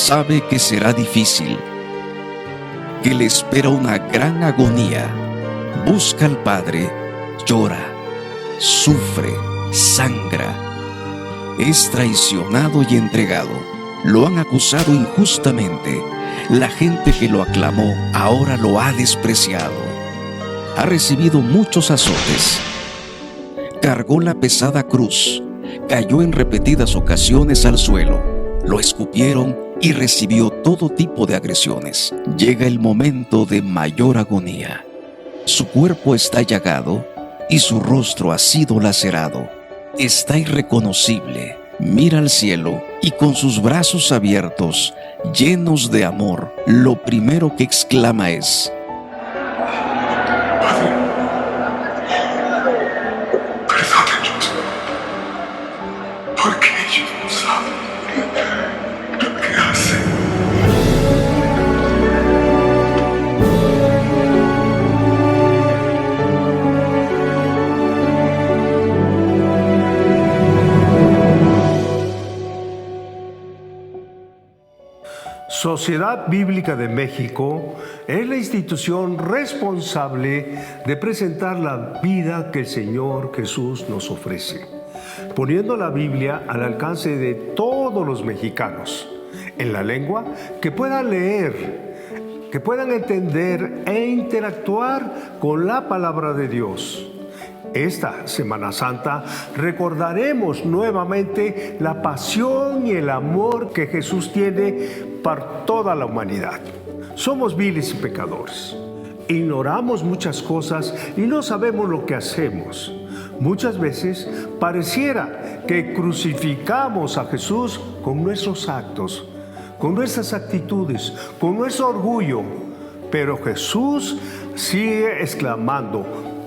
sabe que será difícil, que le espera una gran agonía. Busca al Padre, llora, sufre, sangra. Es traicionado y entregado. Lo han acusado injustamente. La gente que lo aclamó ahora lo ha despreciado. Ha recibido muchos azotes. Cargó la pesada cruz. Cayó en repetidas ocasiones al suelo. Lo escupieron y recibió todo tipo de agresiones. Llega el momento de mayor agonía. Su cuerpo está llagado y su rostro ha sido lacerado. Está irreconocible. Mira al cielo y con sus brazos abiertos, llenos de amor, lo primero que exclama es: Perdónalos, porque ellos no saben lo que hacen. Sociedad Bíblica de México es la institución responsable de presentar la vida que el Señor Jesús nos ofrece, poniendo la Biblia al alcance de todos los mexicanos, en la lengua que puedan leer, que puedan entender e interactuar con la palabra de Dios. Esta Semana Santa recordaremos nuevamente la pasión y el amor que Jesús tiene para toda la humanidad. Somos viles y pecadores. Ignoramos muchas cosas y no sabemos lo que hacemos. Muchas veces pareciera que crucificamos a Jesús con nuestros actos, con nuestras actitudes, con nuestro orgullo. Pero Jesús sigue exclamando: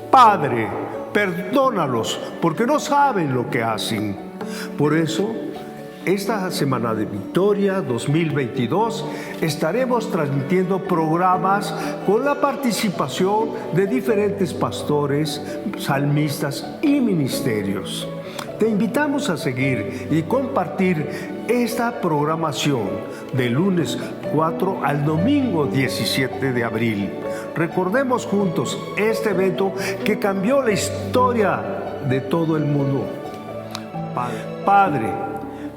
Padre, perdónalos, porque no saben lo que hacen. Por eso, esta Semana de Victoria 2022 estaremos transmitiendo programas con la participación de diferentes pastores, salmistas y ministerios. Te invitamos a seguir y compartir esta programación del lunes 4 al domingo 17 de abril. Recordemos juntos este evento que cambió la historia de todo el mundo. Padre,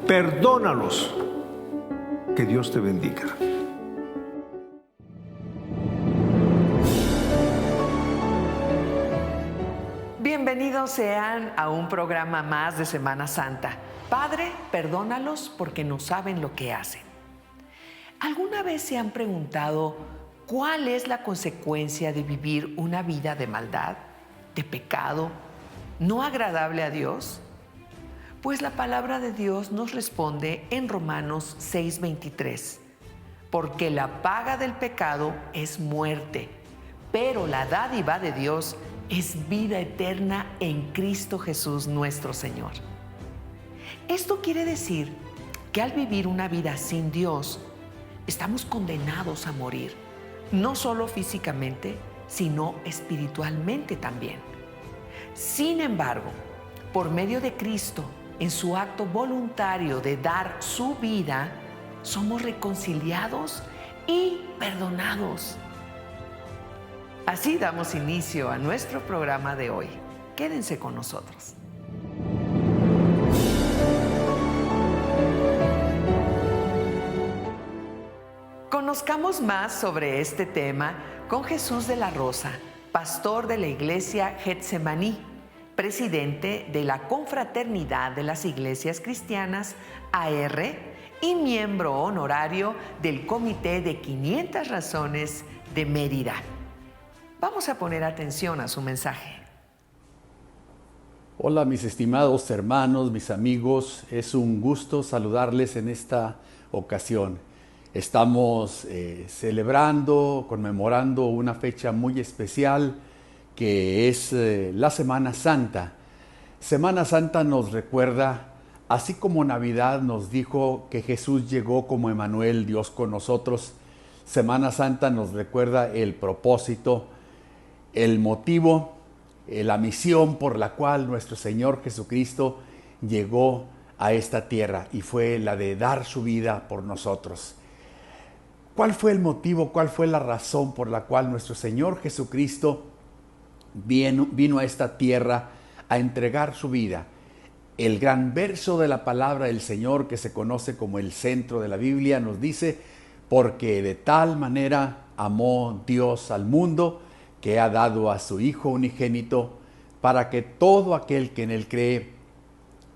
perdónalos. Que Dios te bendiga. Bienvenidos sean a un programa más de Semana Santa. Padre, perdónalos porque no saben lo que hacen. ¿Alguna vez se han preguntado cuál es la consecuencia de vivir una vida de maldad, de pecado, no agradable a Dios? Pues la palabra de Dios nos responde en Romanos 6:23. Porque la paga del pecado es muerte, pero la dádiva de Dios es vida eterna en Cristo Jesús nuestro Señor. Esto quiere decir que al vivir una vida sin Dios, estamos condenados a morir, no solo físicamente, sino espiritualmente también. Sin embargo, por medio de Cristo, en su acto voluntario de dar su vida, somos reconciliados y perdonados. Así damos inicio a nuestro programa de hoy. Quédense con nosotros. Conozcamos más sobre este tema con Jesús de la Rosa, pastor de la iglesia Getsemaní, presidente de la Confraternidad de las Iglesias Cristianas, AR, y miembro honorario del Comité de 500 Razones de Mérida. Vamos a poner atención a su mensaje. Hola mis estimados hermanos, mis amigos, es un gusto saludarles en esta ocasión. Estamos celebrando, conmemorando una fecha muy especial que es la Semana Santa. Semana Santa nos recuerda, así como Navidad nos dijo que Jesús llegó como Emmanuel, Dios con nosotros, Semana Santa nos recuerda el propósito, el motivo, la misión por la cual nuestro Señor Jesucristo llegó a esta tierra y fue la de dar su vida por nosotros. ¿Cuál fue el motivo, cuál fue la razón por la cual nuestro Señor Jesucristo vino a esta tierra a entregar su vida? El gran verso de la palabra del Señor, que se conoce como el centro de la Biblia, nos dice: porque de tal manera amó Dios al mundo, que ha dado a su Hijo unigénito, para que todo aquel que en él cree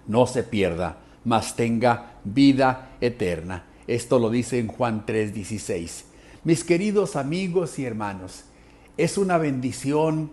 no se pierda, mas tenga vida eterna. Esto lo dice en Juan 3:16. Mis queridos amigos y hermanos, es una bendición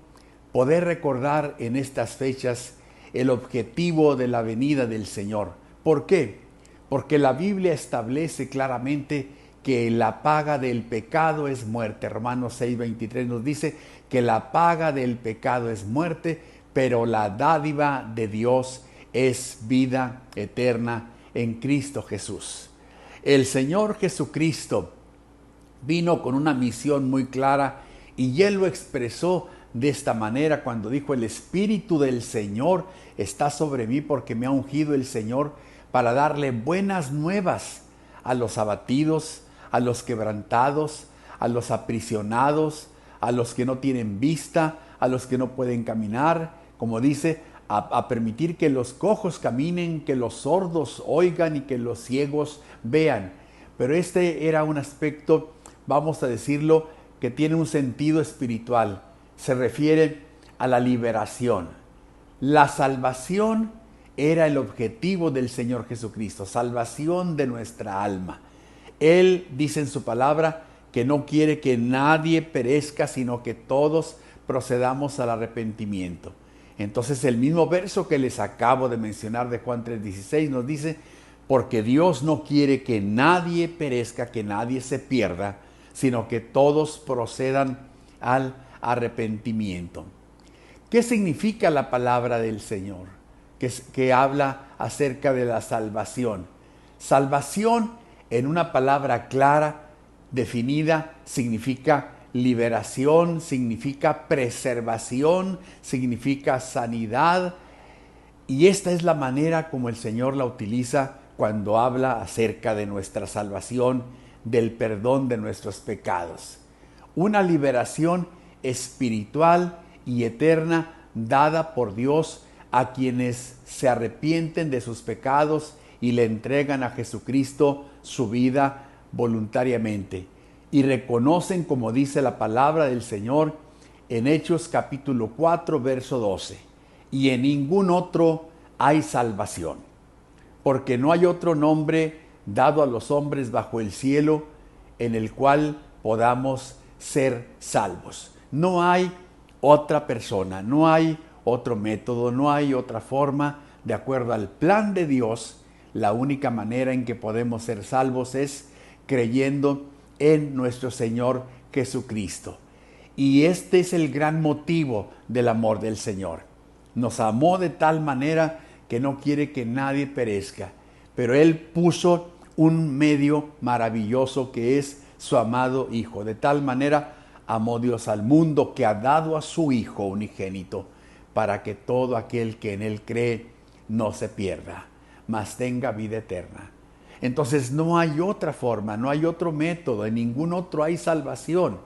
poder recordar en estas fechas el objetivo de la venida del Señor. ¿Por qué? Porque la Biblia establece claramente que la paga del pecado es muerte. Romanos 6:23 nos dice que la paga del pecado es muerte, pero la dádiva de Dios es vida eterna en Cristo Jesús. El Señor Jesucristo vino con una misión muy clara y Él lo expresó de esta manera cuando dijo: el Espíritu del Señor está sobre mí porque me ha ungido el Señor para darle buenas nuevas a los abatidos, a los quebrantados, a los aprisionados, a los que no tienen vista, a los que no pueden caminar, como dice, a permitir que los cojos caminen, que los sordos oigan y que los ciegos vean. Pero este era un aspecto, vamos a decirlo, que tiene un sentido espiritual. Se refiere a la liberación. La salvación era el objetivo del Señor Jesucristo, salvación de nuestra alma. Él dice en su palabra que no quiere que nadie perezca, sino que todos procedamos al arrepentimiento. Entonces el mismo verso que les acabo de mencionar de Juan 3:16 nos dice: porque Dios no quiere que nadie perezca, que nadie se pierda, sino que todos procedan al arrepentimiento. ¿Qué significa la palabra del Señor que habla acerca de la salvación? Salvación, en una palabra clara, definida, significa liberación, significa preservación, significa sanidad. Y esta es la manera como el Señor la utiliza cuando habla acerca de nuestra salvación, del perdón de nuestros pecados. Una liberación espiritual y eterna dada por Dios a quienes se arrepienten de sus pecados y le entregan a Jesucristo su vida voluntariamente y reconocen, como dice la palabra del Señor en Hechos capítulo 4, verso 12: y en ningún otro hay salvación, porque no hay otro nombre dado a los hombres bajo el cielo en el cual podamos ser salvos. No hay otra persona, no hay otro método, no hay otra forma. De acuerdo al plan de Dios, la única manera en que podemos ser salvos es creyendo en nuestro Señor Jesucristo. Y este es el gran motivo del amor del Señor. Nos amó de tal manera que no quiere que nadie perezca, pero Él puso un medio maravilloso que es su amado Hijo. De tal manera amó Dios al mundo que ha dado a su Hijo unigénito, para que todo aquel que en Él cree no se pierda, mas tenga vida eterna. Entonces no hay otra forma, no hay otro método, en ningún otro hay salvación.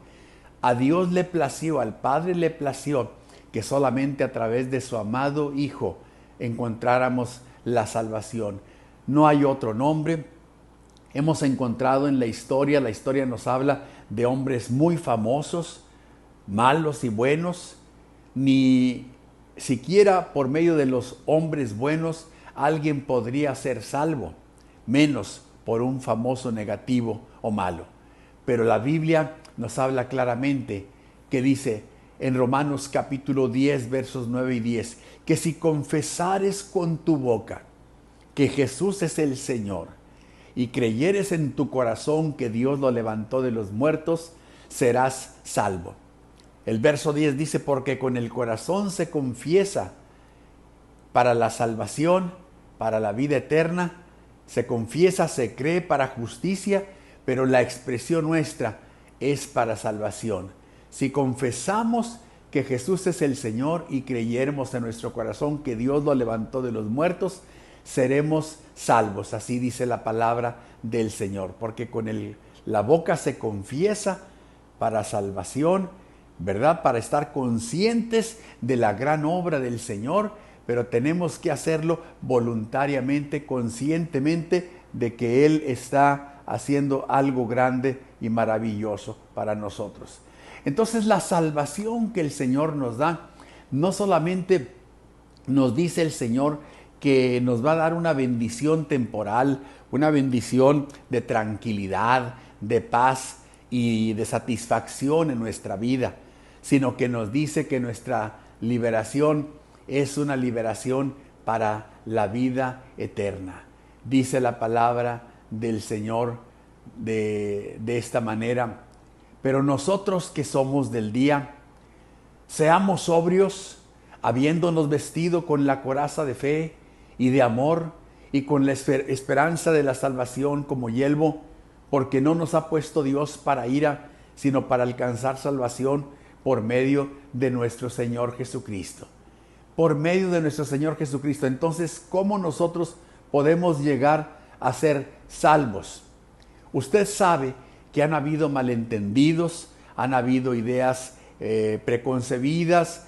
A Dios le plació, al Padre le plació que solamente a través de su amado Hijo encontráramos la salvación. No hay otro nombre. Hemos encontrado en la historia nos habla de hombres muy famosos, malos y buenos. Ni siquiera por medio de los hombres buenos alguien podría ser salvo, menos por un famoso negativo o malo. Pero la Biblia nos habla claramente que dice en Romanos capítulo 10, versos 9 y 10, que si confesares con tu boca que Jesús es el Señor y creyeres en tu corazón que Dios lo levantó de los muertos, serás salvo. El verso 10 dice: porque con el corazón se confiesa para la salvación, para la vida eterna, se confiesa, se cree para justicia, pero la expresión nuestra es para salvación. Si confesamos que Jesús es el Señor y creyéramos en nuestro corazón que Dios lo levantó de los muertos, seremos salvos. Así dice la palabra del Señor, porque con La boca se confiesa para salvación, ¿verdad? Para estar conscientes de la gran obra del Señor, pero tenemos que hacerlo voluntariamente, conscientemente de que Él está haciendo algo grande y maravilloso para nosotros. Entonces la salvación que el Señor nos da, no solamente nos dice el Señor que nos va a dar una bendición temporal, una bendición de tranquilidad, de paz y de satisfacción en nuestra vida, sino que nos dice que nuestra liberación es una liberación para la vida eterna. Dice la palabra del Señor de esta manera: pero nosotros que somos del día, seamos sobrios, habiéndonos vestido con la coraza de fe y de amor y con la esperanza de la salvación como yelmo, porque no nos ha puesto Dios para ira, sino para alcanzar salvación por medio de nuestro Señor Jesucristo. Por medio de nuestro Señor Jesucristo. Entonces, ¿cómo nosotros podemos llegar a ser salvos? Usted sabe que han habido malentendidos, han habido ideas preconcebidas,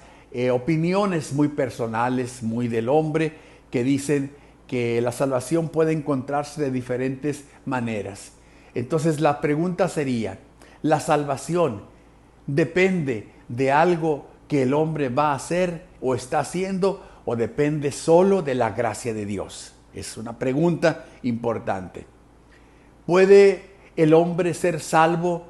opiniones muy personales, muy del hombre, que dicen que la salvación puede encontrarse de diferentes maneras. Entonces la pregunta sería: ¿la salvación depende de algo que el hombre va a hacer o está haciendo, o depende solo de la gracia de Dios? Es una pregunta importante. ¿Puede el hombre ser salvo?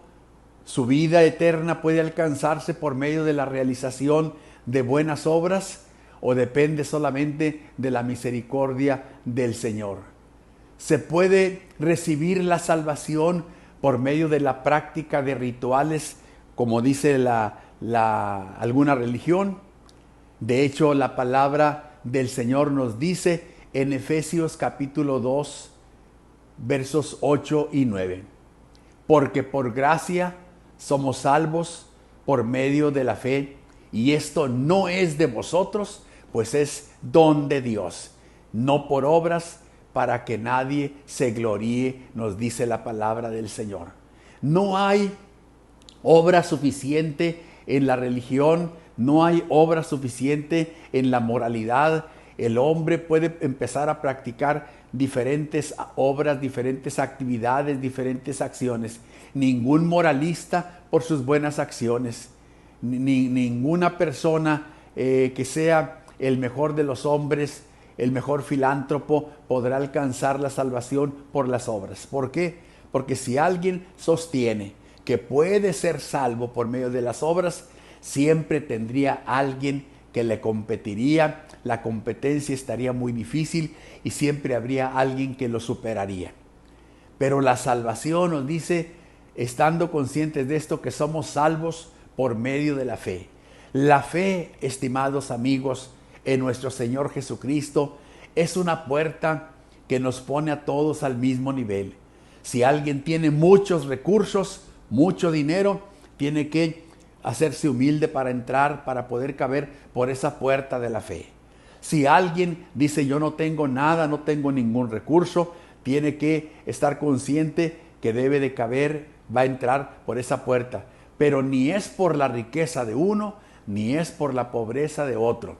¿Su vida eterna puede alcanzarse por medio de la realización de buenas obras, o depende solamente de la misericordia del Señor? ¿Se puede recibir la salvación por medio de la práctica de rituales, como dice alguna religión? De hecho, la palabra del Señor nos dice en Efesios capítulo 2, versos 8 y 9: porque por gracia somos salvos por medio de la fe, y esto no es de vosotros, pues es don de Dios, no por obras, para que nadie se gloríe, nos dice la palabra del Señor. No hay obra suficiente en la religión, no hay obra suficiente en la moralidad. El hombre puede empezar a practicar diferentes obras, diferentes actividades, diferentes acciones. Ningún moralista por sus buenas acciones, ninguna persona que sea el mejor de los hombres, el mejor filántropo, podrá alcanzar la salvación por las obras. ¿Por qué? Porque si alguien sostiene que puede ser salvo por medio de las obras, siempre tendría alguien que le competiría, la competencia estaría muy difícil y siempre habría alguien que lo superaría. Pero la salvación nos dice, estando conscientes de esto, que somos salvos por medio de la fe. La fe, estimados amigos, en nuestro Señor Jesucristo, es una puerta que nos pone a todos al mismo nivel. Si alguien tiene muchos recursos, mucho dinero, tiene que hacerse humilde para entrar, para poder caber por esa puerta de la fe. Si alguien dice: yo no tengo nada, no tengo ningún recurso, tiene que estar consciente que debe de caber, va a entrar por esa puerta. Pero ni es por la riqueza de uno, ni es por la pobreza de otro,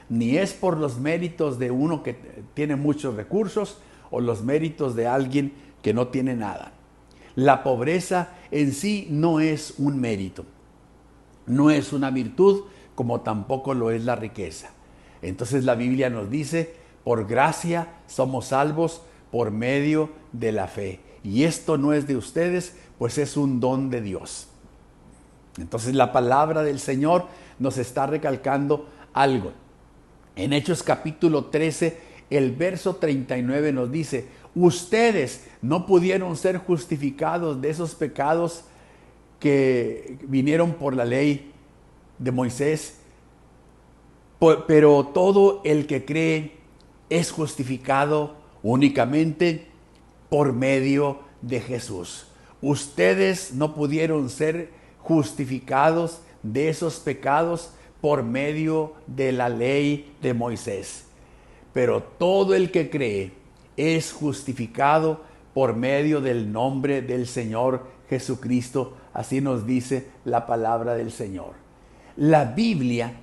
ni es por los méritos de uno que tiene muchos recursos o los méritos de alguien que no tiene nada. La pobreza en sí no es un mérito, no es una virtud, como tampoco lo es la riqueza. Entonces la Biblia nos dice: por gracia somos salvos por medio de la fe. Y esto no es de ustedes, pues es un don de Dios. Entonces la palabra del Señor nos está recalcando algo. En Hechos capítulo 13, el verso 39 nos dice: ustedes no pudieron ser justificados de esos pecados que vinieron por la ley de Moisés, pero todo el que cree es justificado únicamente por medio de Jesús. Ustedes no pudieron ser justificados de esos pecados por medio de la ley de Moisés, pero todo el que cree es justificado por medio del nombre del Señor Jesucristo. Así nos dice la palabra del Señor. La Biblia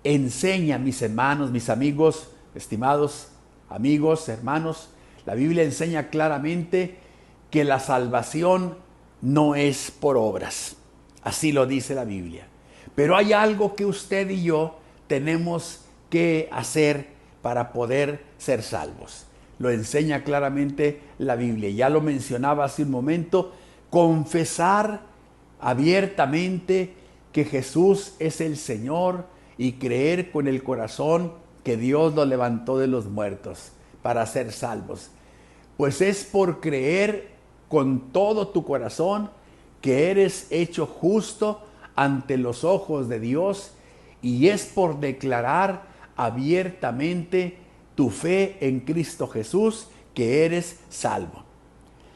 enseña, mis hermanos, mis amigos, estimados amigos, hermanos, la Biblia enseña claramente que la salvación no es por obras. Así lo dice la Biblia. Pero hay algo que usted y yo tenemos que hacer para poder ser salvos. Lo enseña claramente la Biblia. Ya lo mencionaba hace un momento. Confesar abiertamente que Jesús es el Señor y creer con el corazón que Dios lo levantó de los muertos para ser salvos. Pues es por creer con todo tu corazón que eres hecho justo ante los ojos de Dios, y es por declarar abiertamente tu fe en Cristo Jesús que eres salvo.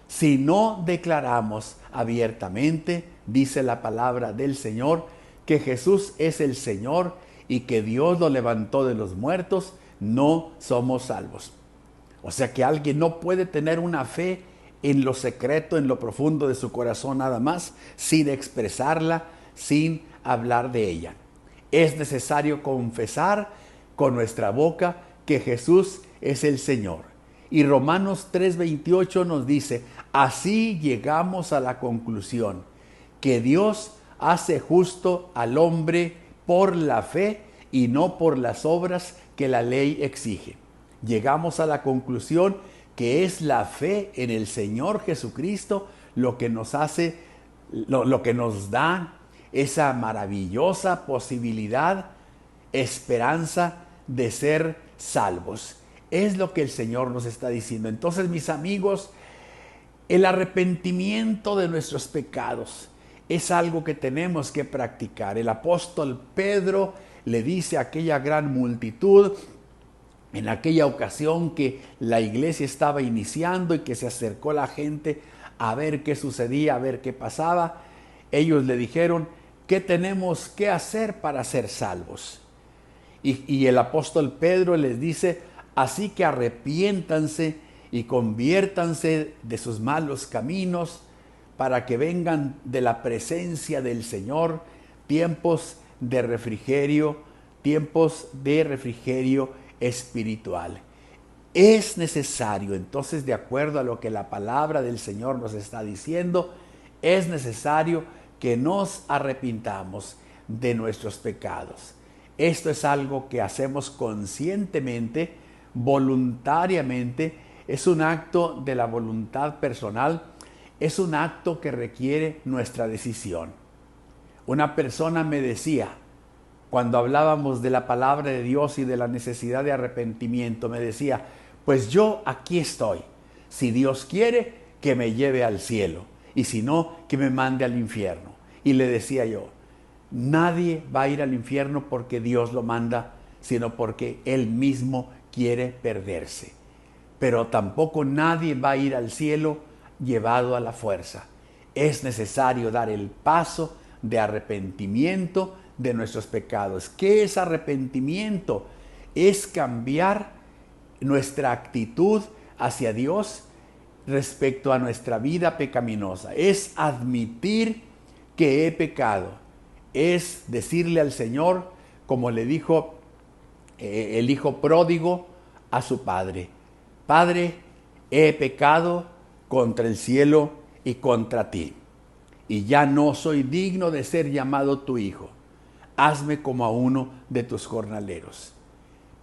Si no declaramos abiertamente, dice la palabra del Señor, que Jesús es el Señor y que Dios lo levantó de los muertos, no somos salvos. O sea que alguien no puede tener una fe en lo secreto, en lo profundo de su corazón nada más, sin expresarla, sin hablar de ella. Es necesario confesar con nuestra boca que Jesús es el Señor. Y Romanos 3:28 nos dice, así llegamos a la conclusión que Dios hace justo al hombre por la fe y no por las obras que la ley exige. Llegamos a la conclusión que es la fe en el Señor Jesucristo lo que nos hace, lo que nos da esa maravillosa posibilidad, esperanza de ser salvos. Es lo que el Señor nos está diciendo. Entonces, mis amigos, el arrepentimiento de nuestros pecados es algo que tenemos que practicar. El apóstol Pedro le dice a aquella gran multitud, en aquella ocasión que la iglesia estaba iniciando y que se acercó la gente a ver qué sucedía, a ver qué pasaba, ellos le dijeron, ¿qué tenemos que hacer para ser salvos? Y el apóstol Pedro les dice, así que arrepiéntanse y conviértanse de sus malos caminos para que vengan de la presencia del Señor tiempos de refrigerio espiritual. Es necesario, entonces, de acuerdo a lo que la palabra del Señor nos está diciendo, es necesario que nos arrepintamos de nuestros pecados. Esto es algo que hacemos conscientemente, voluntariamente, es un acto de la voluntad personal, es un acto que requiere nuestra decisión. Una persona me decía, cuando hablábamos de la palabra de Dios y de la necesidad de arrepentimiento, me decía, pues yo aquí estoy. Si Dios quiere, que me lleve al cielo. Y si no, que me mande al infierno. Y le decía yo, nadie va a ir al infierno porque Dios lo manda, sino porque Él mismo quiere perderse. Pero tampoco nadie va a ir al cielo llevado a la fuerza. Es necesario dar el paso de arrepentimiento de nuestros pecados. ¿Qué es arrepentimiento? Es cambiar nuestra actitud hacia Dios respecto a nuestra vida pecaminosa. Es admitir que he pecado. Es decirle al Señor, como le dijo el hijo pródigo a su padre, Padre, he pecado contra el cielo y contra ti, y ya no soy digno de ser llamado tu hijo. Hazme como a uno de tus jornaleros.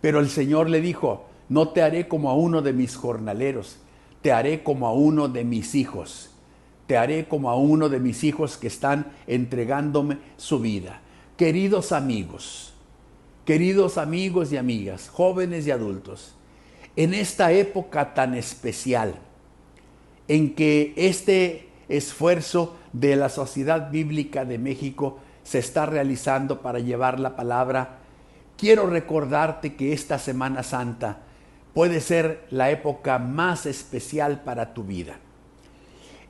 Pero el Señor le dijo, no te haré como a uno de mis jornaleros, te haré como a uno de mis hijos. Te haré como a uno de mis hijos que están entregándome su vida. Queridos amigos y amigas, jóvenes y adultos, en esta época tan especial, en que este esfuerzo de la Sociedad Bíblica de México se está realizando para llevar la palabra, quiero recordarte que esta Semana Santa puede ser la época más especial para tu vida.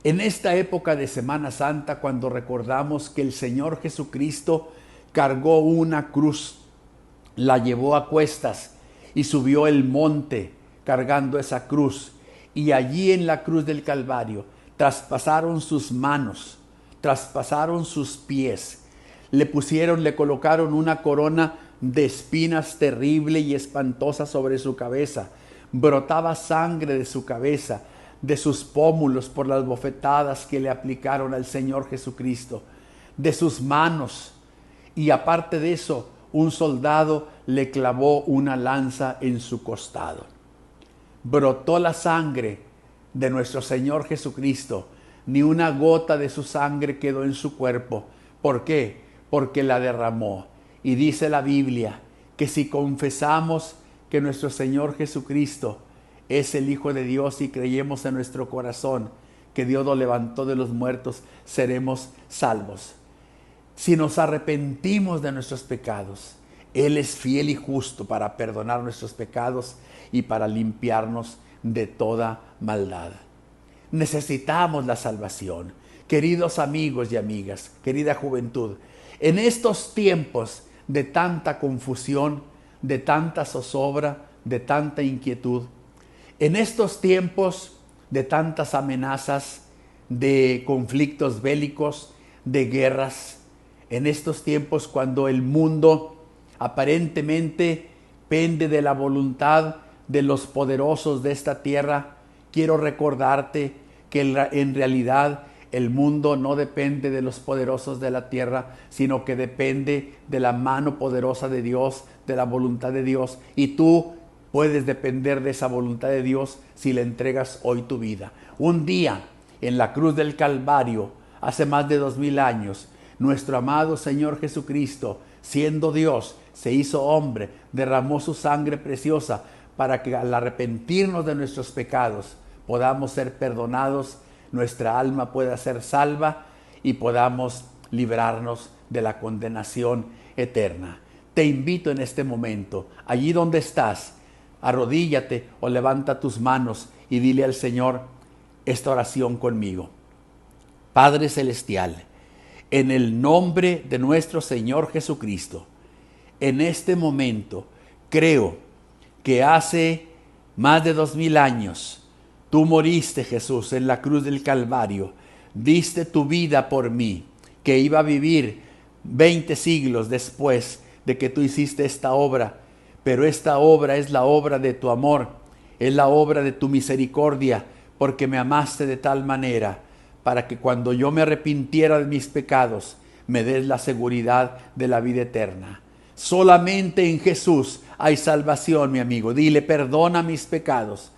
En esta época de Semana Santa, cuando recordamos que el Señor Jesucristo cargó una cruz, la llevó a cuestas y subió el monte cargando esa cruz, y allí en la cruz del Calvario traspasaron sus manos, traspasaron sus pies, le colocaron una corona de espinas terrible y espantosa sobre su cabeza. Brotaba sangre de su cabeza, de sus pómulos por las bofetadas que le aplicaron al Señor Jesucristo, de sus manos. Y aparte de eso, un soldado le clavó una lanza en su costado. Brotó la sangre de nuestro Señor Jesucristo. Ni una gota de su sangre quedó en su cuerpo. ¿Por qué? Porque la derramó. Y dice la Biblia que si confesamos que nuestro Señor Jesucristo es el Hijo de Dios y creyemos en nuestro corazón que Dios lo levantó de los muertos, seremos salvos. Si nos arrepentimos de nuestros pecados, Él es fiel y justo para perdonar nuestros pecados y para limpiarnos de toda maldad. Necesitamos la salvación. Queridos amigos y amigas, querida juventud, en estos tiempos de tanta confusión, de tanta zozobra, de tanta inquietud, en estos tiempos de tantas amenazas, de conflictos bélicos, de guerras, en estos tiempos cuando el mundo aparentemente pende de la voluntad de los poderosos de esta tierra, quiero recordarte que en realidad el mundo no depende de los poderosos de la tierra, sino que depende de la mano poderosa de Dios, de la voluntad de Dios. Y tú puedes depender de esa voluntad de Dios si le entregas hoy tu vida. Un día en la cruz del Calvario, hace más de 2000 años, nuestro amado Señor Jesucristo, siendo Dios, se hizo hombre, derramó su sangre preciosa para que al arrepentirnos de nuestros pecados podamos ser perdonados, nuestra alma pueda ser salva y podamos librarnos de la condenación eterna. Te invito en este momento, allí donde estás, arrodíllate o levanta tus manos y dile al Señor esta oración conmigo. Padre Celestial, en el nombre de nuestro Señor Jesucristo, en este momento creo que hace más de 2000 años tú moriste, Jesús, en la cruz del Calvario, diste tu vida por mí, que iba a vivir 20 siglos después de que tú hiciste esta obra. Pero esta obra es la obra de tu amor, es la obra de tu misericordia, porque me amaste de tal manera, para que cuando yo me arrepintiera de mis pecados, me des la seguridad de la vida eterna. Solamente en Jesús hay salvación, mi amigo. Dile, perdona mis pecados,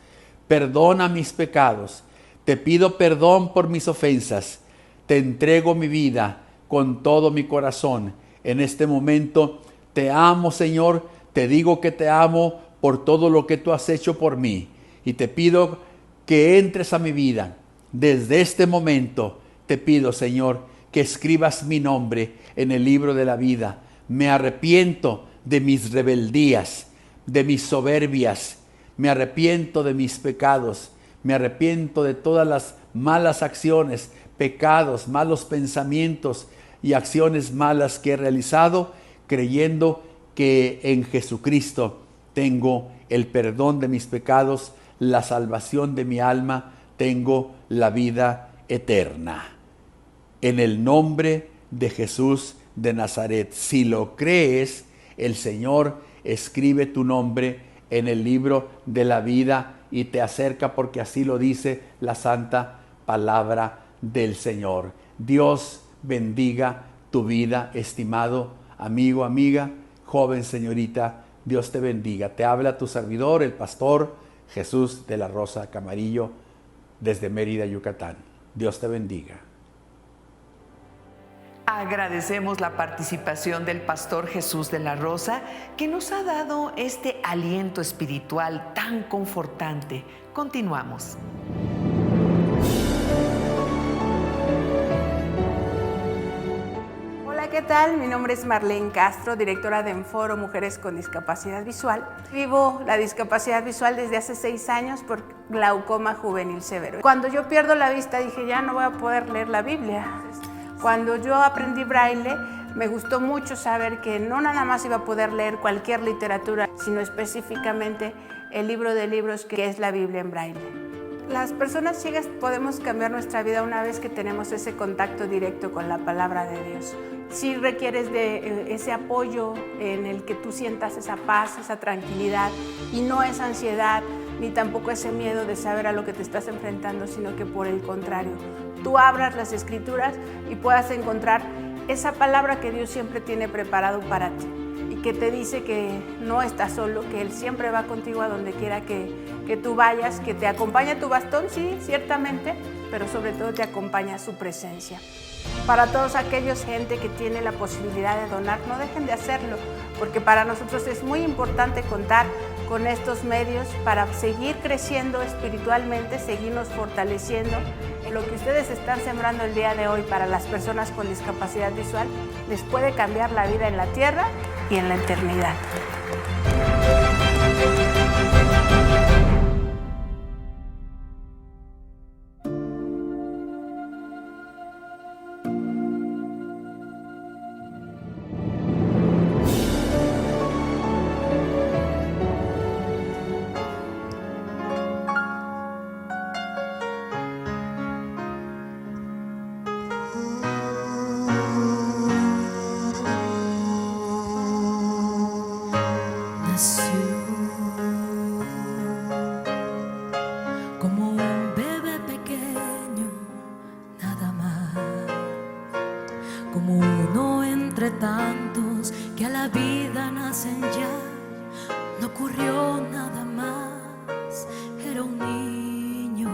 perdona mis pecados. Te pido perdón por mis ofensas. Te entrego mi vida con todo mi corazón. En este momento te amo, Señor. Te digo que te amo por todo lo que tú has hecho por mí. Y te pido que entres a mi vida. Desde este momento te pido, Señor, que escribas mi nombre en el libro de la vida. Me arrepiento de mis rebeldías, de mis soberbias. Me arrepiento de mis pecados. Me arrepiento de todas las malas acciones, pecados, malos pensamientos y acciones malas que he realizado, creyendo que en Jesucristo tengo el perdón de mis pecados, la salvación de mi alma, tengo la vida eterna. En el nombre de Jesús de Nazaret, si lo crees, el Señor escribe tu nombre en el libro de la vida y te acerca, porque así lo dice la santa palabra del Señor. Dios bendiga tu vida, estimado amigo, amiga, joven, señorita. Dios te bendiga. Te habla tu servidor, el pastor Jesús de la Rosa Camarillo, desde Mérida, Yucatán. Dios te bendiga. Agradecemos la participación del pastor Jesús de la Rosa, que nos ha dado este aliento espiritual tan confortante. Continuamos. Hola, ¿qué tal? Mi nombre es Marlene Castro, directora de Enforo Mujeres con Discapacidad Visual. Vivo la discapacidad visual desde hace 6 años por glaucoma juvenil severo. Cuando yo pierdo la vista dije, ya no voy a poder leer la Biblia. Cuando yo aprendí braille, me gustó mucho saber que no nada más iba a poder leer cualquier literatura, sino específicamente el libro de libros que es la Biblia en braille. Las personas ciegas podemos cambiar nuestra vida una vez que tenemos ese contacto directo con la palabra de Dios. Si requieres de ese apoyo en el que tú sientas esa paz, esa tranquilidad, y no esa ansiedad, ni tampoco ese miedo de saber a lo que te estás enfrentando, sino que por el contrario, tú abras las Escrituras y puedas encontrar esa palabra que Dios siempre tiene preparado para ti y que te dice que no estás solo, que Él siempre va contigo a donde quiera que tú vayas, que te acompaña tu bastón, sí, ciertamente, pero sobre todo te acompaña su presencia. Para todos aquellos gente que tiene la posibilidad de donar, no dejen de hacerlo, porque para nosotros es muy importante contar con estos medios para seguir creciendo espiritualmente, seguirnos fortaleciendo. Lo que ustedes están sembrando el día de hoy para las personas con discapacidad visual les puede cambiar la vida en la tierra y en la eternidad. Como un bebé pequeño, nada más, como uno entre tantos que a la vida nacen ya. No ocurrió nada más, era un niño.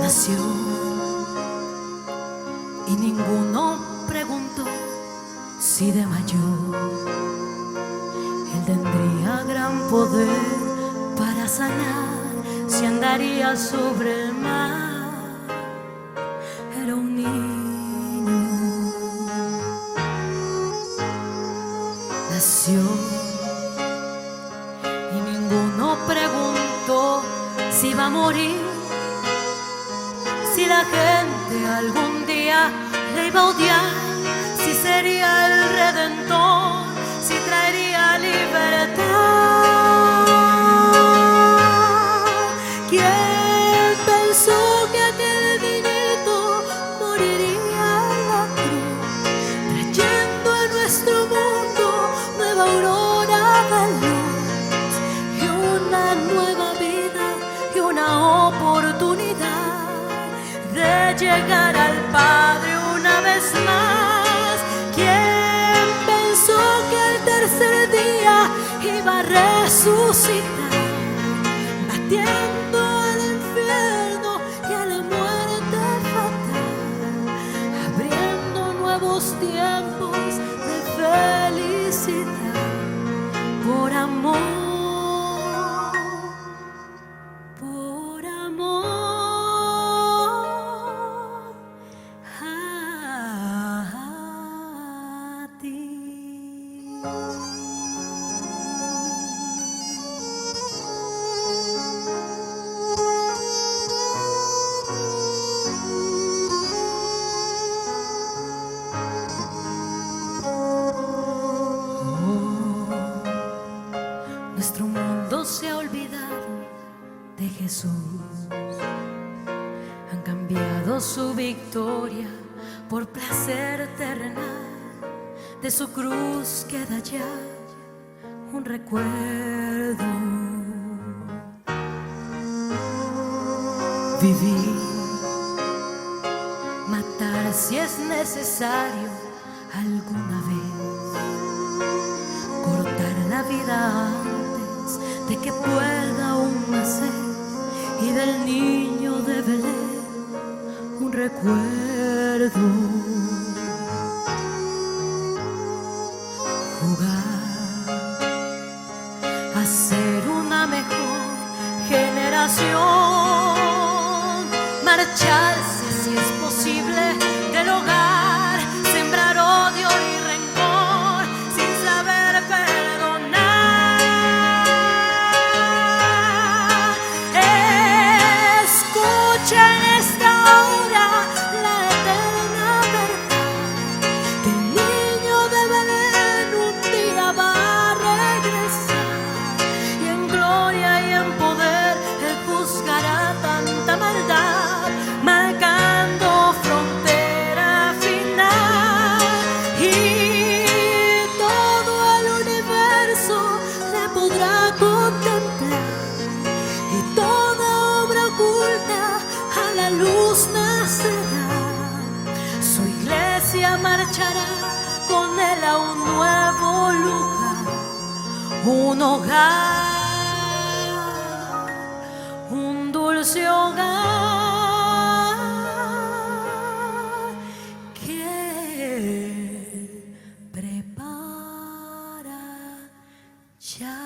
Nació y ninguno preguntó si de mayor Él tendría gran poder para sanar, si andaría sobre el mar. Era un niño. Nació y ninguno preguntó si iba a morir, si la gente algún día le iba a odiar, si sería el redentor, si traería libertad. ¿Quién pensó que aquel niñito moriría en la cruz, trayendo a nuestro mundo nueva aurora de luz y una nueva vida y una oportunidad de llegar al Padre una vez más? ¿Quién pensó que al tercer día iba a resucitar, batiendo al infierno y a la muerte fatal, abriendo nuevos tiempos de felicidad por amor? Nuestro mundo se ha olvidado de Jesús. Han cambiado su victoria por placer terrenal. De su cruz queda ya un recuerdo. Vivir, matar si es necesario alguna vez, cortar la vida antes de que pueda aún nacer, y del niño de Belén un recuerdo. Jugar a ser una mejor generación, marcharse si es posible del hogar, sembrar odio y rencor sin saber perdonar. Escucha en esta hora la eterna verdad, que el niño de Belén un día va a regresar y en gloria marchará con él a un nuevo lugar, un hogar, un dulce hogar que prepara ya.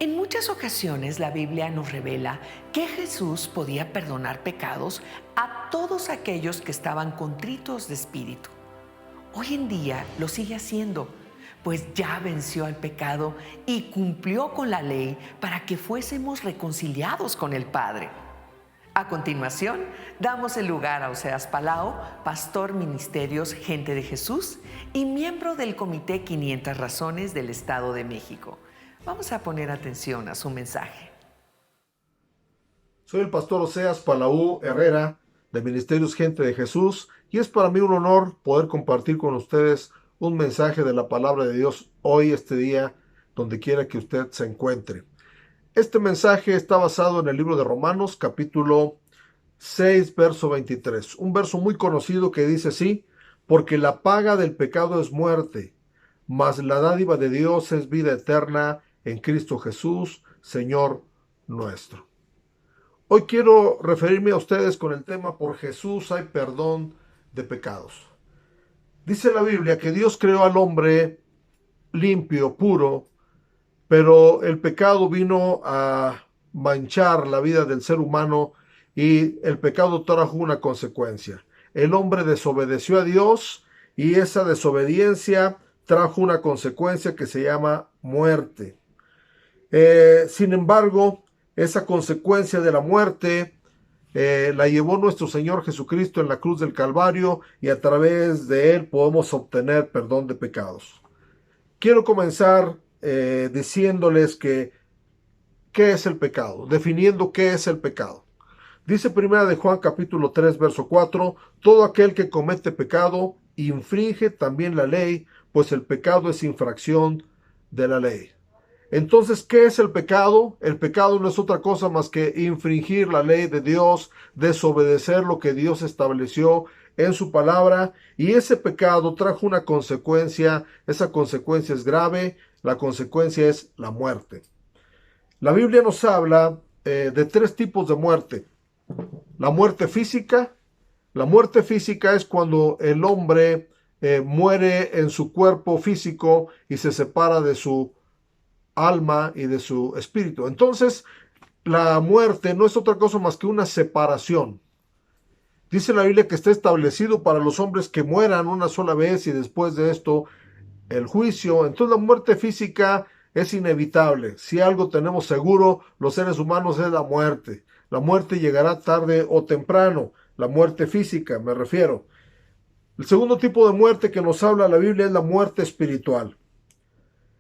En muchas ocasiones la Biblia nos revela que Jesús podía perdonar pecados a todos aquellos que estaban contritos de espíritu. Hoy en día lo sigue haciendo, pues ya venció al pecado y cumplió con la ley para que fuésemos reconciliados con el Padre. A continuación, damos el lugar a Oseas Palao, pastor Ministerios Gente de Jesús y miembro del Comité 500 Razones del Estado de México. Vamos a poner atención a su mensaje. Soy el pastor Oseas Palao Herrera de Ministerios Gente de Jesús y es para mí un honor poder compartir con ustedes un mensaje de la palabra de Dios hoy, este día, donde quiera que usted se encuentre. Este mensaje está basado en el libro de Romanos, capítulo 6, verso 23. Un verso muy conocido que dice así: porque la paga del pecado es muerte, mas la dádiva de Dios es vida eterna en Cristo Jesús, Señor nuestro. Hoy quiero referirme a ustedes con el tema por Jesús hay perdón de pecados. Dice la Biblia que Dios creó al hombre limpio, puro, pero el pecado vino a manchar la vida del ser humano y el pecado trajo una consecuencia. El hombre desobedeció a Dios y esa desobediencia trajo una consecuencia que se llama muerte. Sin embargo, esa consecuencia de la muerte la llevó nuestro Señor Jesucristo en la cruz del Calvario y a través de Él podemos obtener perdón de pecados. Quiero comenzar diciéndoles ¿qué es el pecado? Definiendo qué es el pecado. Dice primera de Juan capítulo 3 verso 4: todo aquel que comete pecado infringe también la ley, pues el pecado es infracción de la ley. Entonces, ¿qué es el pecado? El pecado no es otra cosa más que infringir la ley de Dios, desobedecer lo que Dios estableció en su palabra, y ese pecado trajo una consecuencia. Esa consecuencia es grave, la consecuencia es la muerte. La Biblia nos habla de tres tipos de muerte. La muerte física. La muerte física es cuando el hombre muere en su cuerpo físico y se separa de su alma y de su espíritu. Entonces, la muerte no es otra cosa más que una separación. Dice la Biblia que está establecido para los hombres que mueran una sola vez y después de esto el juicio. Entonces, la muerte física es inevitable. Si algo tenemos seguro, los seres humanos, es la muerte. La muerte llegará tarde o temprano. La muerte física, me refiero. El segundo tipo de muerte que nos habla la Biblia es la muerte espiritual.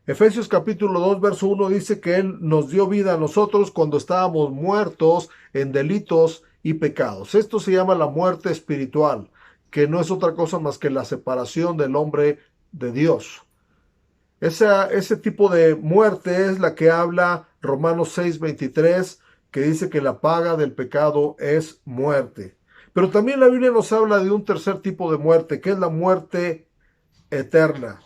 Efesios capítulo 2 verso 1 dice que Él nos dio vida a nosotros cuando estábamos muertos en delitos y pecados. Esto se llama la muerte espiritual, que no es otra cosa más que la separación del hombre de Dios. Ese tipo de muerte es la que habla Romanos 6:23, que dice que la paga del pecado es muerte. Pero también la Biblia nos habla de un tercer tipo de muerte, que es la muerte eterna,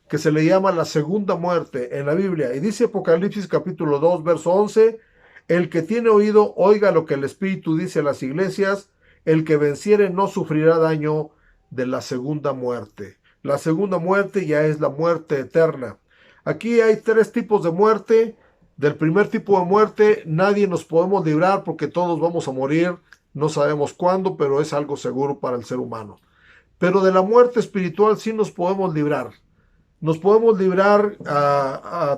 que se le llama la segunda muerte en la Biblia. Y dice Apocalipsis capítulo 2, verso 11, el que tiene oído, oiga lo que el Espíritu dice a las iglesias, el que venciere no sufrirá daño de la segunda muerte. La segunda muerte ya es la muerte eterna. Aquí hay tres tipos de muerte. Del primer tipo de muerte nadie nos podemos librar porque todos vamos a morir. No sabemos cuándo, pero es algo seguro para el ser humano. Pero de la muerte espiritual sí nos podemos librar. Nos podemos librar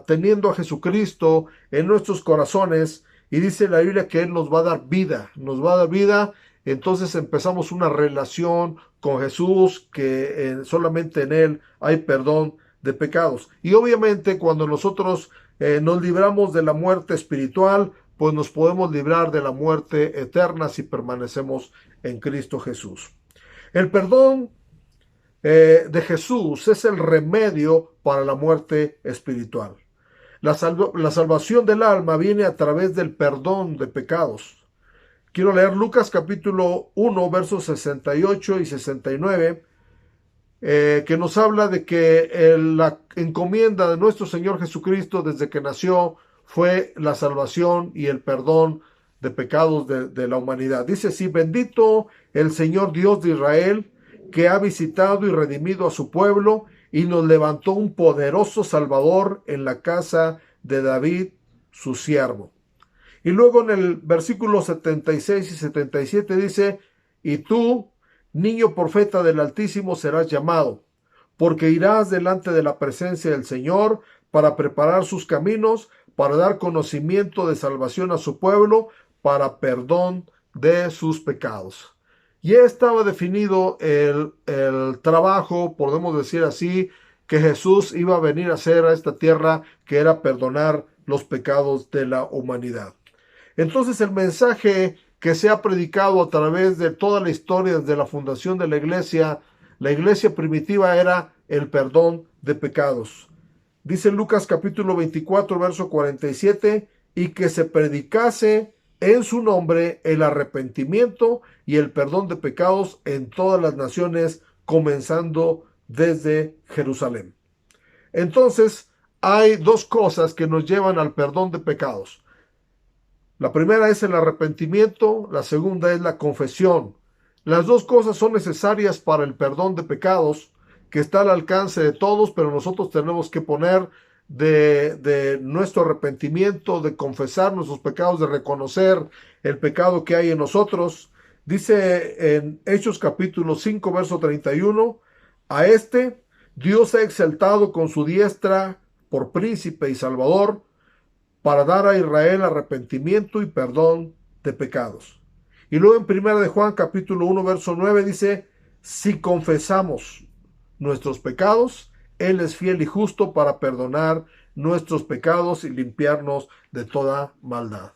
teniendo a Jesucristo en nuestros corazones. Y dice la Biblia que Él nos va a dar vida. Nos va a dar vida. Entonces empezamos una relación con Jesús, que solamente en Él hay perdón de pecados. Y obviamente cuando nosotros nos libramos de la muerte espiritual, pues nos podemos librar de la muerte eterna si permanecemos en Cristo Jesús. El perdón de Jesús es el remedio para la muerte espiritual. La salvación del alma viene a través del perdón de pecados. Quiero leer Lucas capítulo 1, versos 68 y 69, que nos habla de que la encomienda de nuestro Señor Jesucristo desde que nació fue la salvación y el perdón de pecados de la humanidad. Dice así: bendito el Señor Dios de Israel, que ha visitado y redimido a su pueblo y nos levantó un poderoso Salvador en la casa de David, su siervo. Y luego en el versículo 76 y 77 dice: y tú, niño profeta del Altísimo, serás llamado, porque irás delante de la presencia del Señor para preparar sus caminos, para dar conocimiento de salvación a su pueblo, para perdón de sus pecados. Ya estaba definido el trabajo, podemos decir así, que Jesús iba a venir a hacer a esta tierra, que era perdonar los pecados de la humanidad. Entonces el mensaje que se ha predicado a través de toda la historia desde la fundación de la iglesia primitiva, era el perdón de pecados. Dice Lucas capítulo 24, verso 47, y que se predicase en su nombre el arrepentimiento y el perdón de pecados en todas las naciones, comenzando desde Jerusalén. Entonces, hay dos cosas que nos llevan al perdón de pecados. La primera es el arrepentimiento, la segunda es la confesión. Las dos cosas son necesarias para el perdón de pecados, que está al alcance de todos, pero nosotros tenemos que poner de nuestro arrepentimiento, de confesar nuestros pecados, de reconocer el pecado que hay en nosotros. Dice en Hechos capítulo 5, verso 31, a este Dios ha exaltado con su diestra por príncipe y salvador, para dar a Israel arrepentimiento y perdón de pecados. Y luego en 1 de Juan capítulo 1, verso 9 dice: si confesamos nuestros pecados, Él es fiel y justo para perdonar nuestros pecados y limpiarnos de toda maldad.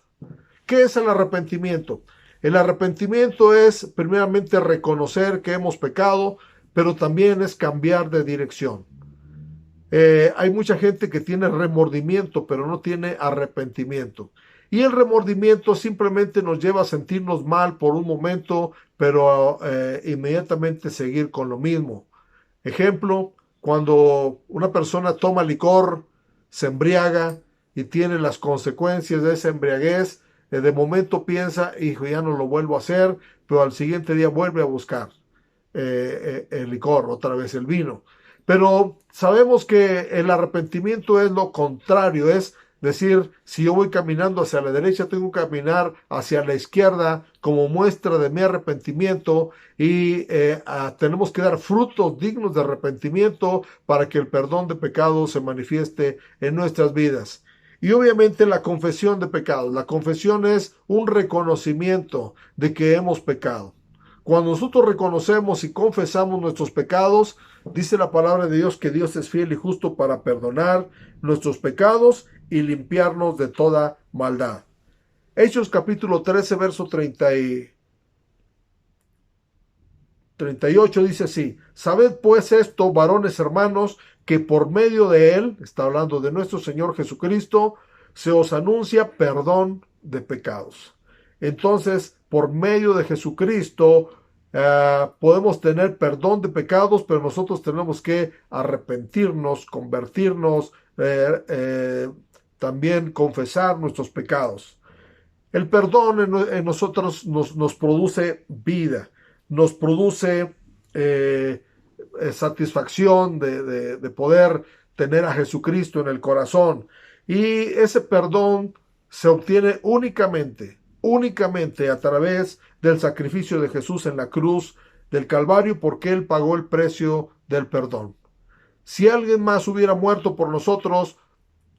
¿Qué es el arrepentimiento? El arrepentimiento es primeramente reconocer que hemos pecado, pero también es cambiar de dirección. Hay mucha gente que tiene remordimiento, pero no tiene arrepentimiento. Y el remordimiento simplemente nos lleva a sentirnos mal por un momento, pero inmediatamente seguir con lo mismo. Ejemplo, cuando una persona toma licor, se embriaga y tiene las consecuencias de esa embriaguez, de momento piensa: hijo, ya no lo vuelvo a hacer, pero al siguiente día vuelve a buscar el licor, otra vez el vino. Pero sabemos que el arrepentimiento es lo contrario, es decir, si yo voy caminando hacia la derecha, tengo que caminar hacia la izquierda como muestra de mi arrepentimiento, y tenemos que dar frutos dignos de arrepentimiento para que el perdón de pecados se manifieste en nuestras vidas. Y obviamente la confesión de pecados. La confesión es un reconocimiento de que hemos pecado. Cuando nosotros reconocemos y confesamos nuestros pecados, dice la palabra de Dios que Dios es fiel y justo para perdonar nuestros pecados y limpiarnos de toda maldad. Hechos capítulo 13, verso 38 dice así: sabed pues esto, varones hermanos, que por medio de Él, está hablando de nuestro Señor Jesucristo, se os anuncia perdón de pecados. Entonces, por medio de Jesucristo podemos tener perdón de pecados, pero nosotros tenemos que arrepentirnos, convertirnos, también confesar nuestros pecados. El perdón en nosotros nos produce vida, nos produce satisfacción de poder tener a Jesucristo en el corazón. Y ese perdón se obtiene únicamente a través del sacrificio de Jesús en la cruz del Calvario, porque Él pagó el precio del perdón. Si alguien más hubiera muerto por nosotros,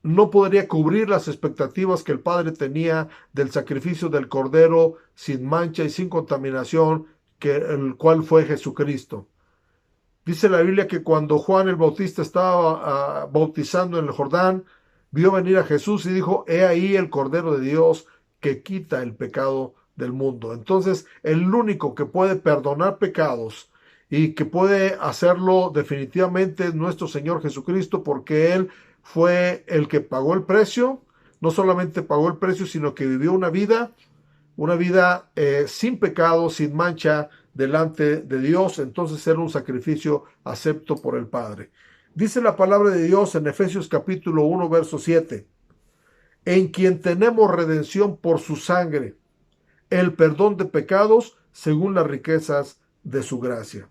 no podría cubrir las expectativas que el Padre tenía del sacrificio del Cordero sin mancha y sin contaminación el cual fue Jesucristo. Dice la Biblia que cuando Juan el Bautista estaba bautizando en el Jordán, vio venir a Jesús y dijo: he ahí el Cordero de Dios que quita el pecado del mundo. Entonces, el único que puede perdonar pecados y que puede hacerlo definitivamente es nuestro Señor Jesucristo, porque Él fue el que pagó el precio. No solamente pagó el precio, sino que vivió una vida sin pecado, sin mancha delante de Dios. Entonces era un sacrificio acepto por el Padre. Dice la palabra de Dios en Efesios capítulo 1, verso 7: en quien tenemos redención por su sangre, el perdón de pecados según las riquezas de su gracia.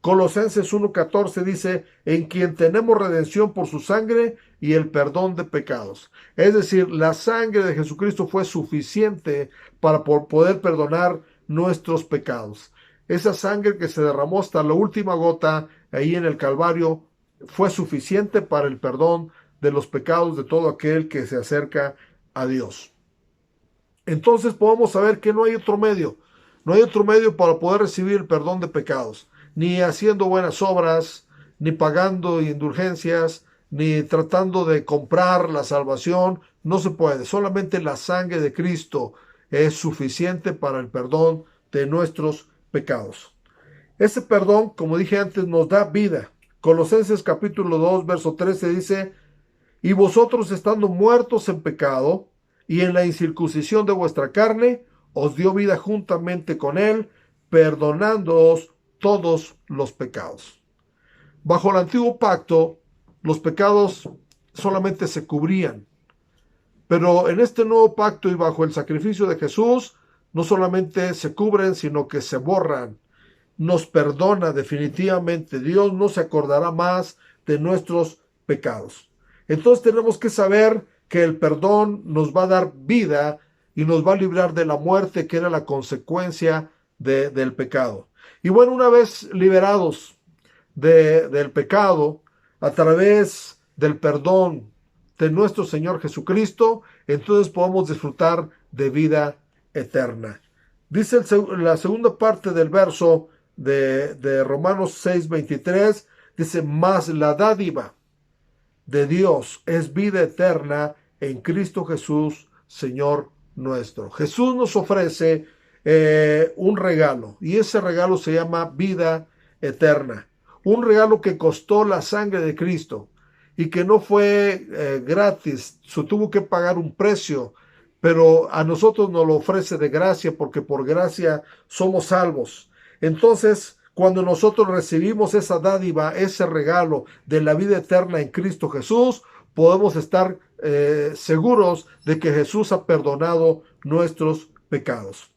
Colosenses 1:14 dice: en quien tenemos redención por su sangre y el perdón de pecados. Es decir, la sangre de Jesucristo fue suficiente para poder perdonar nuestros pecados. Esa sangre que se derramó hasta la última gota ahí en el Calvario fue suficiente para el perdón de los pecados de todo aquel que se acerca a Dios. Entonces podemos saber que no hay otro medio. No hay otro medio para poder recibir el perdón de pecados. Ni haciendo buenas obras, ni pagando indulgencias, ni tratando de comprar la salvación. No se puede. Solamente la sangre de Cristo es suficiente para el perdón de nuestros pecados. Ese perdón, como dije antes, nos da vida. Colosenses capítulo 2, verso 13 dice: y vosotros, estando muertos en pecado y en la incircuncisión de vuestra carne, os dio vida juntamente con Él, perdonándoos todos los pecados. Bajo el antiguo pacto, los pecados solamente se cubrían. Pero en este nuevo pacto y bajo el sacrificio de Jesús, no solamente se cubren, sino que se borran. Nos perdona definitivamente. Dios no se acordará más de nuestros pecados. Entonces tenemos que saber que el perdón nos va a dar vida y nos va a librar de la muerte, que era la consecuencia del pecado. Y bueno, una vez liberados del pecado, a través del perdón de nuestro Señor Jesucristo, entonces podemos disfrutar de vida eterna. Dice la segunda parte del verso de Romanos 6:23, dice: mas la dádiva de Dios es vida eterna en Cristo Jesús, Señor nuestro. Jesús nos ofrece un regalo, y ese regalo se llama vida eterna. Un regalo que costó la sangre de Cristo y que no fue gratis, se tuvo que pagar un precio, pero a nosotros nos lo ofrece de gracia, porque por gracia somos salvos. Entonces, cuando nosotros recibimos esa dádiva, ese regalo de la vida eterna en Cristo Jesús, podemos estar seguros de que Jesús ha perdonado nuestros pecados.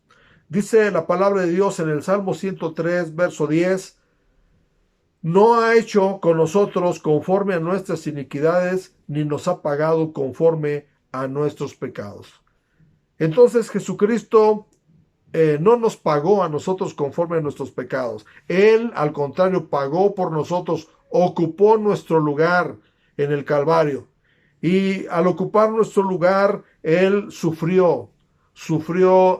Dice la palabra de Dios en el Salmo 103, verso 10: no ha hecho con nosotros conforme a nuestras iniquidades, ni nos ha pagado conforme a nuestros pecados. Entonces Jesucristo no nos pagó a nosotros conforme a nuestros pecados. Él, al contrario, pagó por nosotros, ocupó nuestro lugar en el Calvario. Y al ocupar nuestro lugar, Él sufrió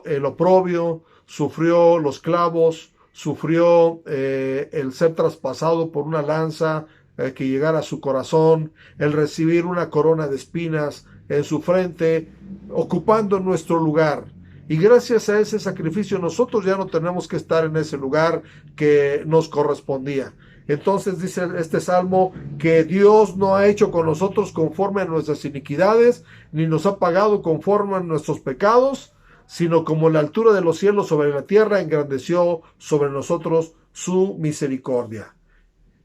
el oprobio, sufrió los clavos, sufrió el ser traspasado por una lanza que llegara a su corazón, el recibir una corona de espinas en su frente, ocupando nuestro lugar. Y gracias a ese sacrificio nosotros ya no tenemos que estar en ese lugar que nos correspondía. Entonces dice este salmo que Dios no ha hecho con nosotros conforme a nuestras iniquidades, ni nos ha pagado conforme a nuestros pecados, sino como la altura de los cielos sobre la tierra, engrandeció sobre nosotros su misericordia.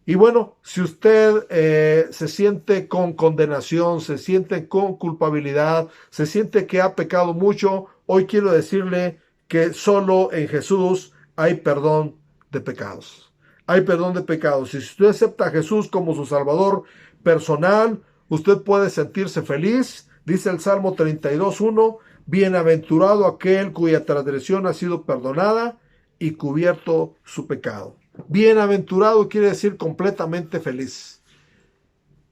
Y bueno, si usted se siente con condenación, se siente con culpabilidad, se siente que ha pecado mucho, hoy quiero decirle que solo en Jesús hay perdón de pecados. Hay perdón de pecados. Y si usted acepta a Jesús como su Salvador personal, usted puede sentirse feliz. Dice el Salmo 32:1, bienaventurado aquel cuya transgresión ha sido perdonada y cubierto su pecado. Bienaventurado quiere decir completamente feliz.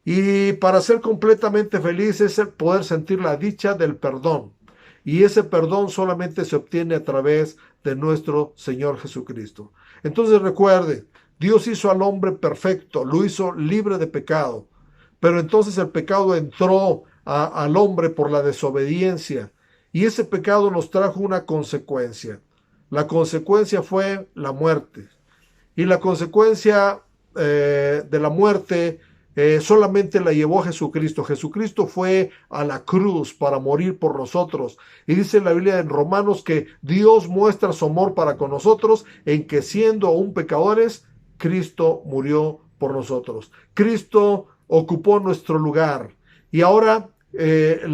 Y para ser completamente feliz es el poder sentir la dicha del perdón. Y ese perdón solamente se obtiene a través de nuestro Señor Jesucristo. Entonces recuerde, Dios hizo al hombre perfecto, lo hizo libre de pecado, pero entonces el pecado entró al hombre por la desobediencia, y ese pecado nos trajo una consecuencia. La consecuencia fue la muerte, y la consecuencia de la muerte solamente la llevó Jesucristo. Jesucristo fue a la cruz para morir por nosotros. Y dice la Biblia en Romanos que Dios muestra su amor para con nosotros en que siendo aún pecadores, Cristo murió por nosotros. Cristo ocupó nuestro lugar. Y ahora el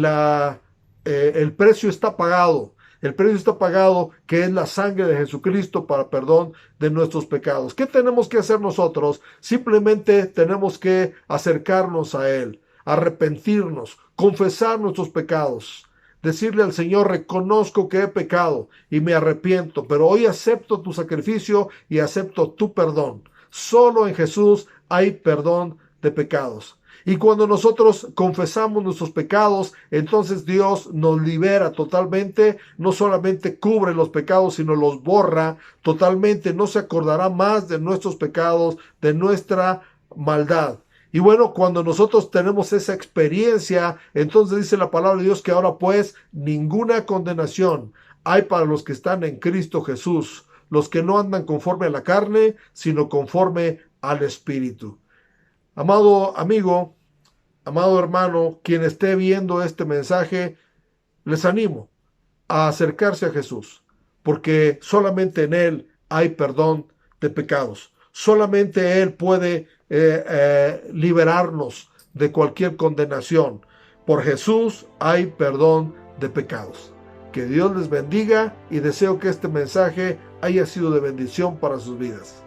precio está pagado. El precio está pagado, que es la sangre de Jesucristo para perdón de nuestros pecados. ¿Qué tenemos que hacer nosotros? Simplemente tenemos que acercarnos a Él, arrepentirnos, confesar nuestros pecados, decirle al Señor: reconozco que he pecado y me arrepiento, pero hoy acepto tu sacrificio y acepto tu perdón. Solo en Jesús hay perdón de pecados. Y cuando nosotros confesamos nuestros pecados, entonces Dios nos libera totalmente, no solamente cubre los pecados, sino los borra totalmente, no se acordará más de nuestros pecados, de nuestra maldad. Y bueno, cuando nosotros tenemos esa experiencia, entonces dice la palabra de Dios que ahora pues ninguna condenación hay para los que están en Cristo Jesús, los que no andan conforme a la carne, sino conforme al Espíritu. Amado amigo, amado hermano, quien esté viendo este mensaje, les animo a acercarse a Jesús, porque solamente en Él hay perdón de pecados. Solamente Él puede liberarnos de cualquier condenación. Por Jesús hay perdón de pecados. Que Dios les bendiga y deseo que este mensaje haya sido de bendición para sus vidas.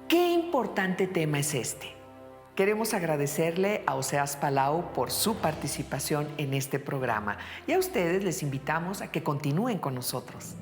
Qué importante tema es este. Queremos agradecerle a Oseas Palau por su participación en este programa y a ustedes les invitamos a que continúen con nosotros.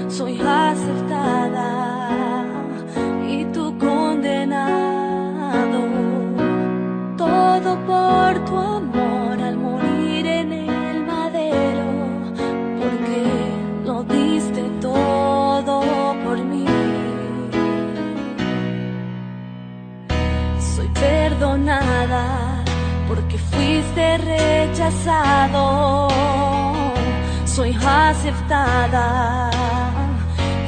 Soy aceptada y tú condenado, todo por tu amor al morir en el madero, porque lo diste todo por mí. Soy perdonada porque fuiste rechazado. Soy aceptada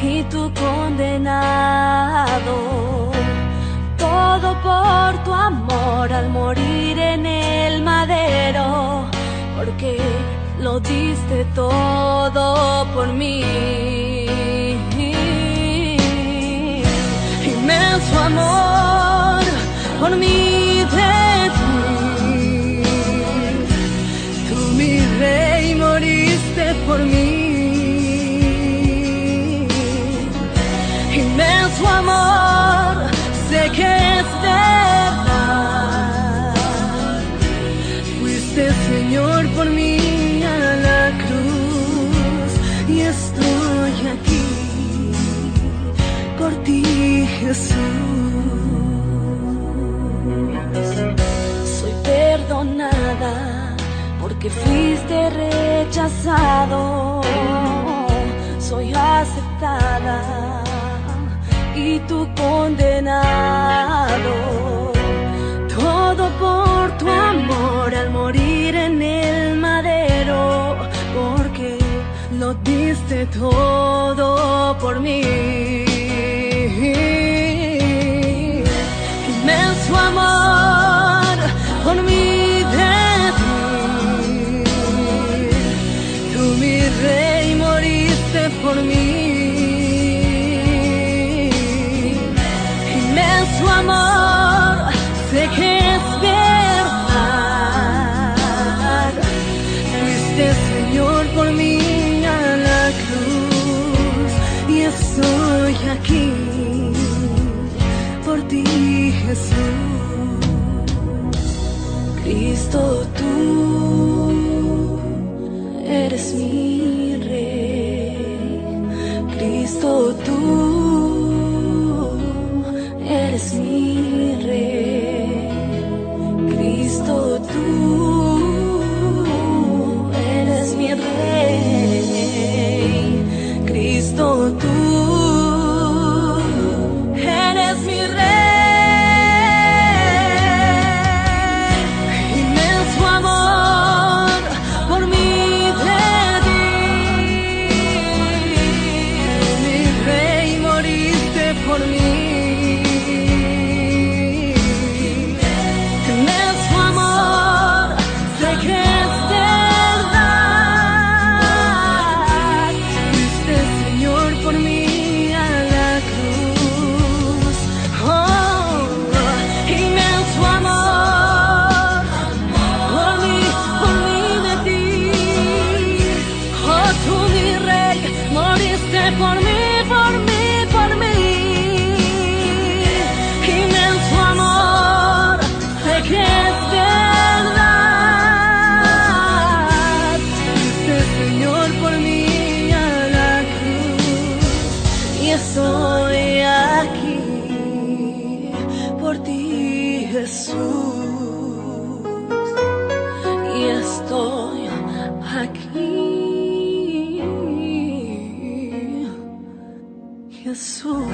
y tú condenado, todo por tu amor al morir en el madero, porque lo diste todo por mí. inmenso amor por mí de ti. Tú, mi rey, moriste por mí. Inmenso amor, sé que es verdad. Fuiste, Señor, por mí a la cruz y estoy aquí por ti, Jesús. Soy perdonada porque fuiste rechazado. Soy aceptada y tú condenado. Todo por tu amor al morir en el madero, porque lo diste todo por mí. Inmenso amor por mí de ti. Tú, mi rey, moriste por mí. Inmenso amor, sé que es verdad. Fuiste, Señor, por mí a la cruz y estoy aquí por ti, Jesús. Cristo, tú eres mi rey. Cristo, tú eres mi rey. Cristo, tú eres mi rey. Cristo, tú eres mi rey. Inmenso amor por mí de ti. Mi rey, moriste por mí. Estoy aquí por ti, Jesús. Y estoy aquí, Jesús.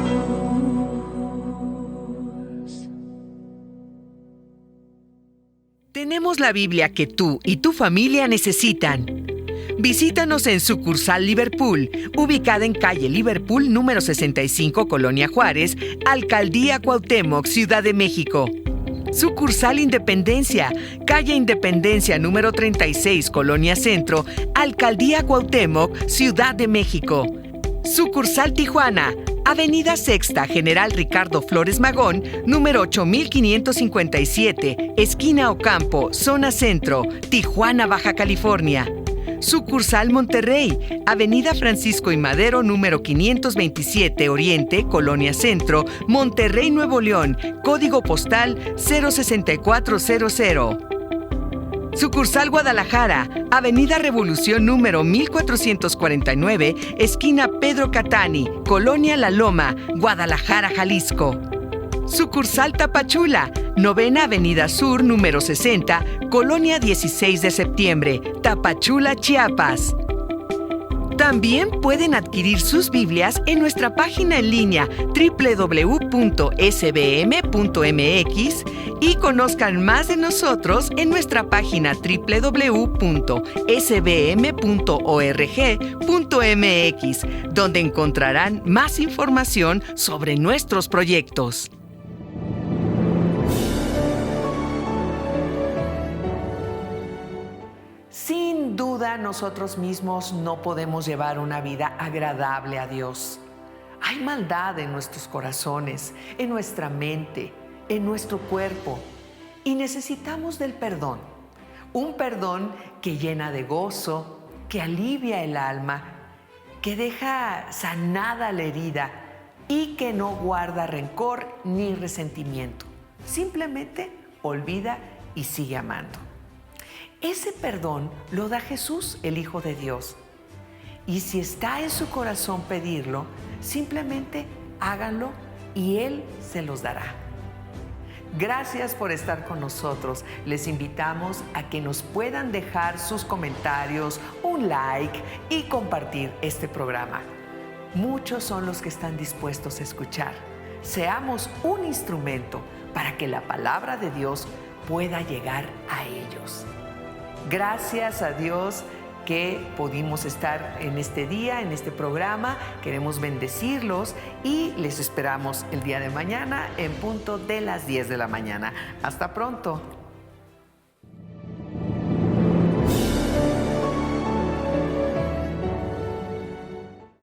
Tenemos la Biblia que tú y tu familia necesitan. Visítanos en Sucursal Liverpool, ubicada en calle Liverpool número 65, Colonia Juárez, Alcaldía Cuauhtémoc, Ciudad de México. Sucursal Independencia, calle Independencia número 36, Colonia Centro, Alcaldía Cuauhtémoc, Ciudad de México. Sucursal Tijuana, Avenida Sexta, General Ricardo Flores Magón, número 8557, esquina Ocampo, zona centro, Tijuana, Baja California. Sucursal Monterrey, Avenida Francisco y Madero, número 527, Oriente, Colonia Centro, Monterrey, Nuevo León, código postal 06400. Sucursal Guadalajara, Avenida Revolución número 1449, esquina Pedro Catani, Colonia La Loma, Guadalajara, Jalisco. Sucursal Tapachula, Novena Avenida Sur número 60, Colonia 16 de Septiembre, Tapachula, Chiapas. También pueden adquirir sus Biblias en nuestra página en línea www.sbm.mx y conozcan más de nosotros en nuestra página www.sbm.org.mx, donde encontrarán más información sobre nuestros proyectos. Sin duda, nosotros mismos no podemos llevar una vida agradable a Dios. Hay maldad en nuestros corazones, en nuestra mente, en nuestro cuerpo, y necesitamos del perdón. Un perdón que llena de gozo, que alivia el alma, que deja sanada la herida y que no guarda rencor ni resentimiento. Simplemente olvida y sigue amando. Ese perdón lo da Jesús, el Hijo de Dios. Y si está en su corazón pedirlo, simplemente háganlo y Él se los dará. Gracias por estar con nosotros. Les invitamos a que nos puedan dejar sus comentarios, un like y compartir este programa. Muchos son los que están dispuestos a escuchar. Seamos un instrumento para que la palabra de Dios pueda llegar a ellos. Gracias a Dios que pudimos estar en este día, en este programa. Queremos bendecirlos y les esperamos el día de mañana en punto de las 10 de la mañana. Hasta pronto.